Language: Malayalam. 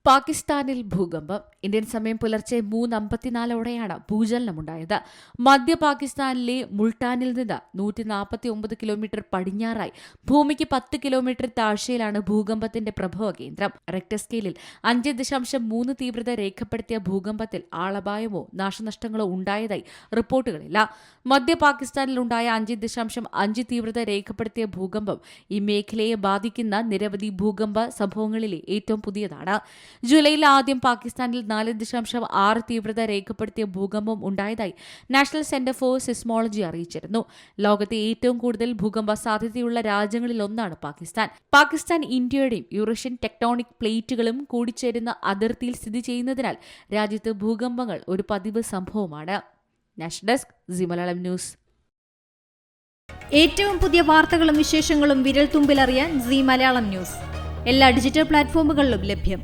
പാകിസ്ഥാനിൽ ഭൂകമ്പം. ഇന്ത്യൻ സമയം പുലർച്ചെ 3:54 ഭൂചലനമുണ്ടായത്. മധ്യ പാകിസ്ഥാനിലെ മുൾട്ടാനിൽ നിന്ന് 149 കിലോമീറ്റർ പടിഞ്ഞാറായി ഭൂമിക്ക് 10 കിലോമീറ്റർ താഴ്ചയിലാണ് ഭൂകമ്പത്തിന്റെ പ്രഭവ കേന്ദ്രം. റിക്ടർ സ്കെയിലിൽ 5.3 തീവ്രത രേഖപ്പെടുത്തിയ ഭൂകമ്പത്തിൽ ആളപായമോ നാശനഷ്ടങ്ങളോ ഉണ്ടായതായി റിപ്പോർട്ടുകളില്ല. മധ്യ പാകിസ്ഥാനിലുണ്ടായ 5.5 തീവ്രത രേഖപ്പെടുത്തിയ ഭൂകമ്പം ഈ മേഖലയെ ബാധിക്കുന്ന നിരവധി ഭൂകമ്പ സംഭവങ്ങളിലെ ഏറ്റവും പുതിയതാണ്. ജൂലൈയിൽ ആദ്യം പാകിസ്ഥാനിൽ 4.6 തീവ്രത രേഖപ്പെടുത്തിയ ഭൂകമ്പം ഉണ്ടായതായി നാഷണൽ സെന്റർ ഫോർ സിസ്മോളജി അറിയിച്ചിരുന്നു. ലോകത്തെ ഏറ്റവും കൂടുതൽ ഭൂകമ്പ സാധ്യതയുള്ള രാജ്യങ്ങളിലൊന്നാണ് പാകിസ്ഥാൻ. പാകിസ്ഥാൻ ഇന്ത്യയുടെയും യൂറേഷ്യൻ ടെക്ടോണിക് പ്ലേറ്റുകളും കൂടിച്ചേരുന്ന അതിർത്തിയിൽ സ്ഥിതി ചെയ്യുന്നതിനാൽ രാജ്യത്ത് ഭൂകമ്പങ്ങൾ ഒരു പതിവ് സംഭവമാണ്. National desk C Malayalam news. ഏറ്റവും പുതിയ വാർത്തകളും വിശേഷങ്ങളും വിരൽ തുമ്പിലറിയാൻ സി മലയാളം ന്യൂസ് എല്ലാ ഡിജിറ്റൽ പ്ലാറ്റ്ഫോമുകളിലും ലഭ്യം.